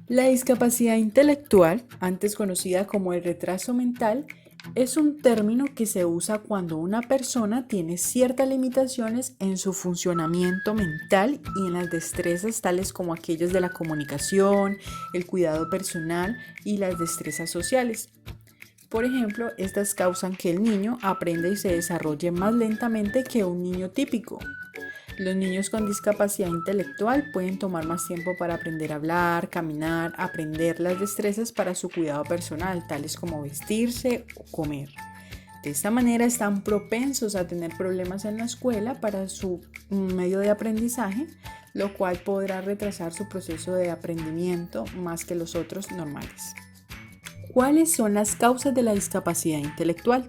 La discapacidad intelectual, antes conocida como el retraso mental, es un término que se usa cuando una persona tiene ciertas limitaciones en su funcionamiento mental y en las destrezas tales como aquellas de la comunicación, el cuidado personal y las destrezas sociales. Por ejemplo, estas causan que el niño aprenda y se desarrolle más lentamente que un niño típico. Los niños con discapacidad intelectual pueden tomar más tiempo para aprender a hablar, caminar, aprender las destrezas para su cuidado personal, tales como vestirse o comer. De esta manera están propensos a tener problemas en la escuela para su medio de aprendizaje, lo cual podrá retrasar su proceso de aprendimiento más que los otros normales. ¿Cuáles son las causas de la discapacidad intelectual?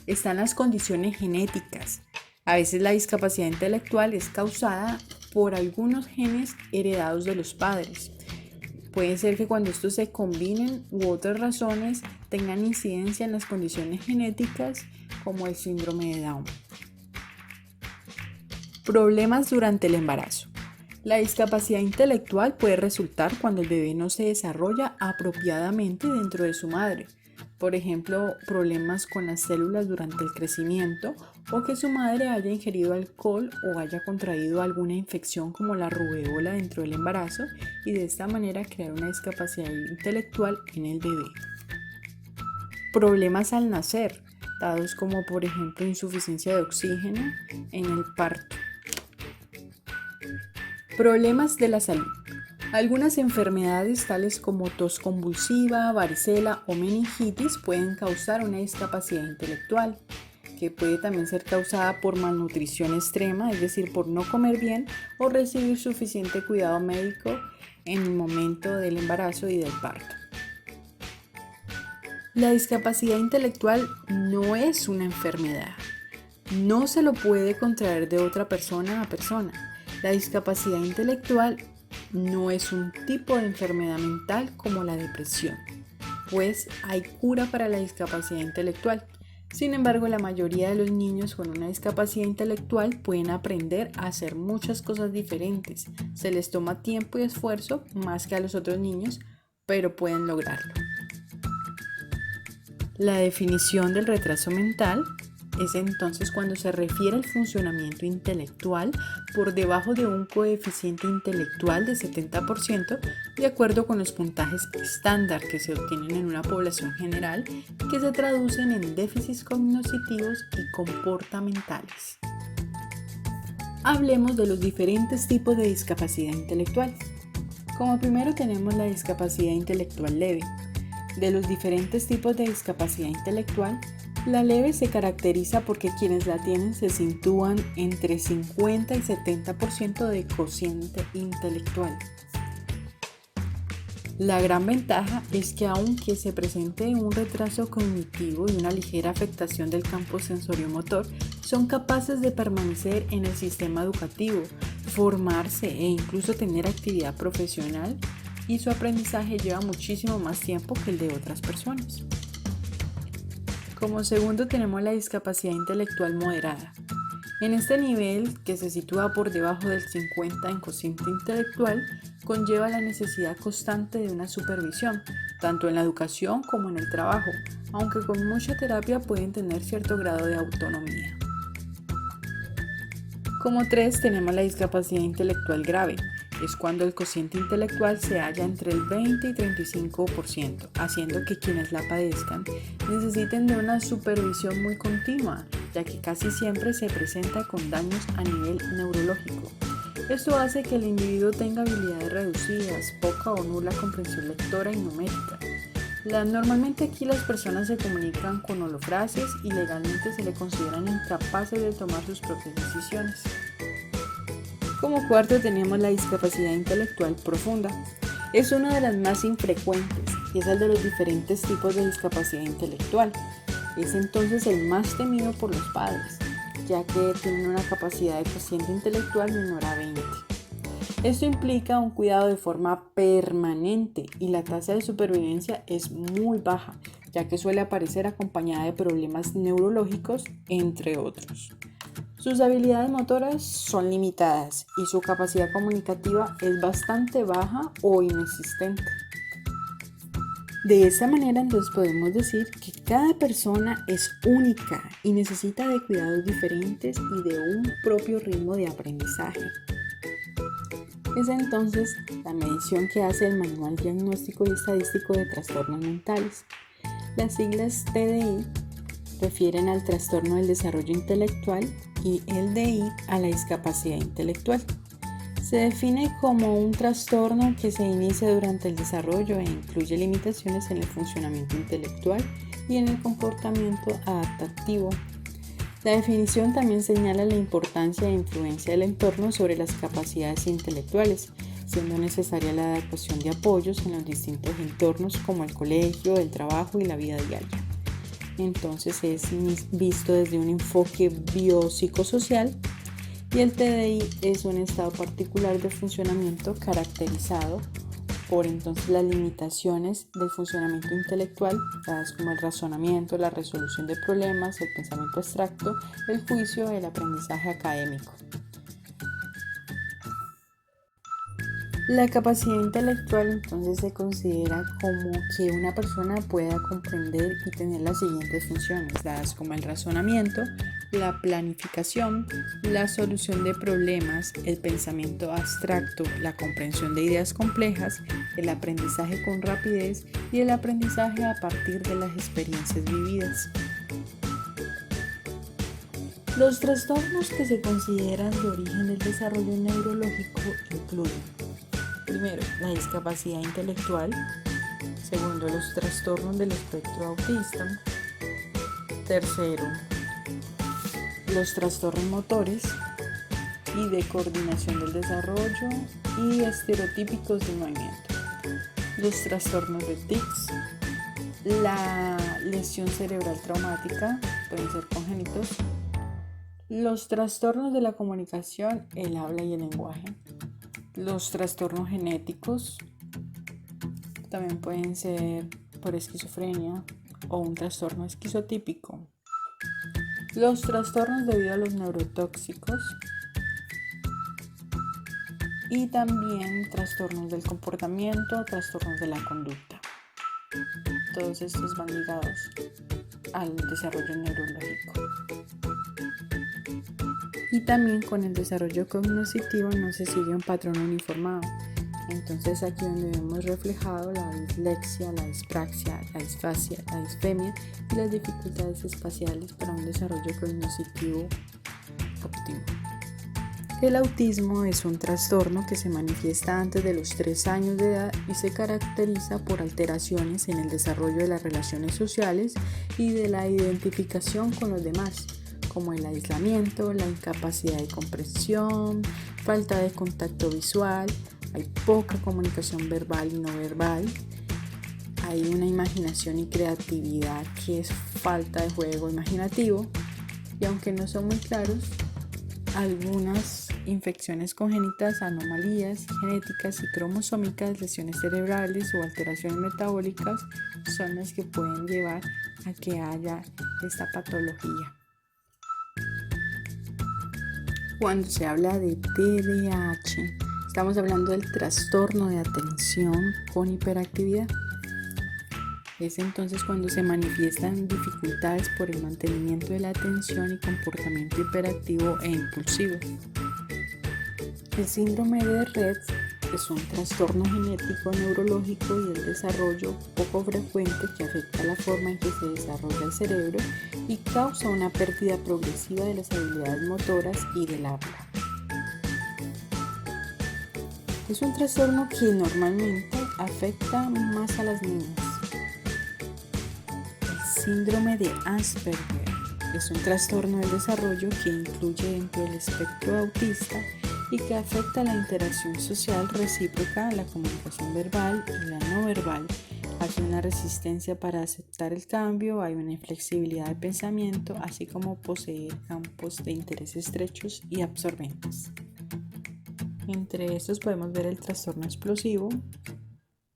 Están las condiciones genéticas. A veces la discapacidad intelectual es causada por algunos genes heredados de los padres. Puede ser que cuando estos se combinen u otras razones tengan incidencia en las condiciones genéticas como el síndrome de Down. Problemas durante el embarazo. La discapacidad intelectual puede resultar cuando el bebé no se desarrolla apropiadamente dentro de su madre. Por ejemplo, problemas con las células durante el crecimiento o que su madre haya ingerido alcohol o haya contraído alguna infección como la rubeola dentro del embarazo y de esta manera crear una discapacidad intelectual en el bebé. Problemas al nacer, dados como por ejemplo insuficiencia de oxígeno en el parto. Problemas de la salud. Algunas enfermedades tales como tos convulsiva, varicela o meningitis pueden causar una discapacidad intelectual, que puede también ser causada por malnutrición extrema, es decir, por no comer bien o recibir suficiente cuidado médico en el momento del embarazo y del parto. La discapacidad intelectual no es una enfermedad. No se lo puede contraer de otra persona a persona. La discapacidad intelectual no es un tipo de enfermedad mental como la depresión, pues hay cura para la discapacidad intelectual. Sin embargo, la mayoría de los niños con una discapacidad intelectual pueden aprender a hacer muchas cosas diferentes. Se les toma tiempo y esfuerzo más que a los otros niños, pero pueden lograrlo. La definición del retraso mental es entonces cuando se refiere al funcionamiento intelectual por debajo de un coeficiente intelectual de 70% de acuerdo con los puntajes estándar que se obtienen en una población general que se traducen en déficits cognitivos y comportamentales. Hablemos de los diferentes tipos de discapacidad intelectual. Como primero tenemos la discapacidad intelectual leve. De los diferentes tipos de discapacidad intelectual, la leve se caracteriza porque quienes la tienen se sitúan entre 50 y 70% de cociente intelectual. La gran ventaja es que aunque se presente un retraso cognitivo y una ligera afectación del campo sensoriomotor, son capaces de permanecer en el sistema educativo, formarse e incluso tener actividad profesional, y su aprendizaje lleva muchísimo más tiempo que el de otras personas. Como segundo tenemos la discapacidad intelectual moderada. En este nivel, que se sitúa por debajo del 50 en cociente intelectual, conlleva la necesidad constante de una supervisión, tanto en la educación como en el trabajo, aunque con mucha terapia pueden tener cierto grado de autonomía. Como tres tenemos la discapacidad intelectual grave. Es cuando el cociente intelectual se halla entre el 20 y 35%, haciendo que quienes la padezcan necesiten de una supervisión muy continua, ya que casi siempre se presenta con daños a nivel neurológico. Esto hace que el individuo tenga habilidades reducidas, poca o nula comprensión lectora y numérica. Normalmente aquí las personas se comunican con holofrases y legalmente se le consideran incapaces de tomar sus propias decisiones. Como cuarto tenemos la discapacidad intelectual profunda. Es una de las más infrecuentes y es el de los diferentes tipos de discapacidad intelectual. Es entonces el más temido por los padres, ya que tienen una capacidad de cociente intelectual menor a 20. Esto implica un cuidado de forma permanente y la tasa de supervivencia es muy baja, ya que suele aparecer acompañada de problemas neurológicos, entre otros. Sus habilidades motoras son limitadas y su capacidad comunicativa es bastante baja o inexistente. De esa manera, entonces podemos decir que cada persona es única y necesita de cuidados diferentes y de un propio ritmo de aprendizaje. Es entonces la medición que hace el Manual Diagnóstico y Estadístico de Trastornos Mentales. Las siglas TDI refieren al trastorno del desarrollo intelectual y el DI a la discapacidad intelectual. Se define como un trastorno que se inicia durante el desarrollo e incluye limitaciones en el funcionamiento intelectual y en el comportamiento adaptativo. La definición también señala la importancia e influencia del entorno sobre las capacidades intelectuales, siendo necesaria la adecuación de apoyos en los distintos entornos como el colegio, el trabajo y la vida diaria. Entonces es visto desde un enfoque biopsicosocial y el TDI es un estado particular de funcionamiento caracterizado por entonces las limitaciones del funcionamiento intelectual, dadas como el razonamiento, la resolución de problemas, el pensamiento abstracto, el juicio, el aprendizaje académico. La capacidad intelectual entonces se considera como que una persona pueda comprender y tener las siguientes funciones, dadas como el razonamiento, la planificación, la solución de problemas, el pensamiento abstracto, la comprensión de ideas complejas, el aprendizaje con rapidez y el aprendizaje a partir de las experiencias vividas. Los trastornos que se consideran de origen del desarrollo neurológico incluyen: primero, la discapacidad intelectual. Segundo, los trastornos del espectro autista. Tercero, los trastornos motores y de coordinación del desarrollo y estereotípicos de movimiento. Los trastornos de tics, la lesión cerebral traumática, pueden ser congénitos. Los trastornos de la comunicación, el habla y el lenguaje. Los trastornos genéticos también pueden ser por esquizofrenia o un trastorno esquizotípico. Los trastornos debido a los neurotóxicos y también trastornos del comportamiento, trastornos de la conducta. Todos estos van ligados al desarrollo neurológico. Y también con el desarrollo cognitivo no se sigue un patrón uniformado. Entonces aquí donde vemos reflejado la dislexia, la dispraxia, la disfasia, la disfemia y las dificultades espaciales para un desarrollo cognitivo óptimo. El autismo es un trastorno que se manifiesta antes de los 3 años de edad y se caracteriza por alteraciones en el desarrollo de las relaciones sociales y de la identificación con los demás, como el aislamiento, la incapacidad de comprensión, falta de contacto visual, hay poca comunicación verbal y no verbal, hay una imaginación y creatividad que es falta de juego imaginativo, y aunque no son muy claros, algunas infecciones congénitas, anomalías genéticas y cromosómicas, lesiones cerebrales o alteraciones metabólicas son las que pueden llevar a que haya esta patología. Cuando se habla de TDAH, estamos hablando del trastorno de atención con hiperactividad. Es entonces cuando se manifiestan dificultades por el mantenimiento de la atención y comportamiento hiperactivo e impulsivo. El síndrome de Rett es un trastorno genético neurológico y el desarrollo poco frecuente que afecta la forma en que se desarrolla el cerebro y causa una pérdida progresiva de las habilidades motoras y del habla. Es un trastorno que normalmente afecta más a las niñas. El síndrome de Asperger es un trastorno del desarrollo que incluye dentro del espectro autista y que afecta la interacción social recíproca, la comunicación verbal y la no verbal. Hay una resistencia para aceptar el cambio, hay una inflexibilidad de pensamiento, así como poseer campos de interés estrechos y absorbentes. Entre estos podemos ver el trastorno explosivo,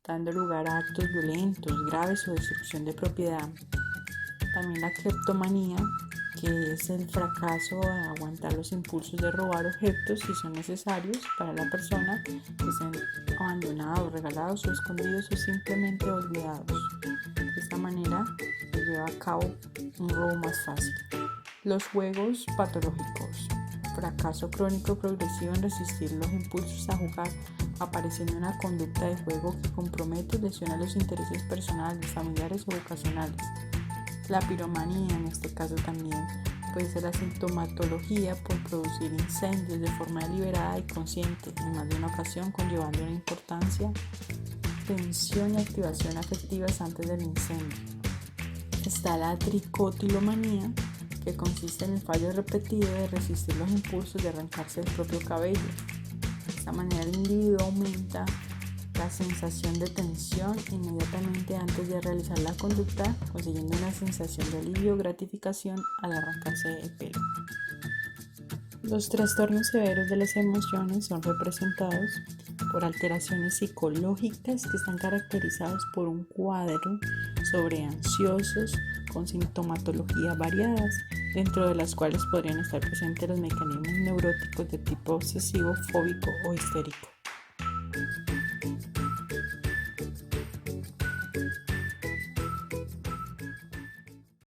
dando lugar a actos violentos, graves o destrucción de propiedad. También la cleptomanía, que es el fracaso a aguantar los impulsos de robar objetos si son necesarios para la persona, que sean abandonados, regalados o escondidos o simplemente olvidados. De esta manera se lleva a cabo un robo más fácil. Los juegos patológicos. Fracaso crónico progresivo en resistir los impulsos a jugar, apareciendo una conducta de juego que compromete y lesiona los intereses personales, familiares o vocacionales. La piromanía, en este caso también, puede ser la sintomatología por producir incendios de forma deliberada y consciente, en más de una ocasión conllevando una importancia, tensión y activación afectivas antes del incendio. Está la tricotilomanía, que consiste en el fallo repetido de resistir los impulsos de arrancarse el propio cabello. De esta manera el individuo aumenta la sensación de tensión inmediatamente antes de realizar la conducta, consiguiendo una sensación de alivio o gratificación al arrancarse el pelo. Los trastornos severos de las emociones son representados por alteraciones psicológicas que están caracterizados por un cuadro sobre ansiosos con sintomatologías variadas, dentro de las cuales podrían estar presentes los mecanismos neuróticos de tipo obsesivo, fóbico o histérico.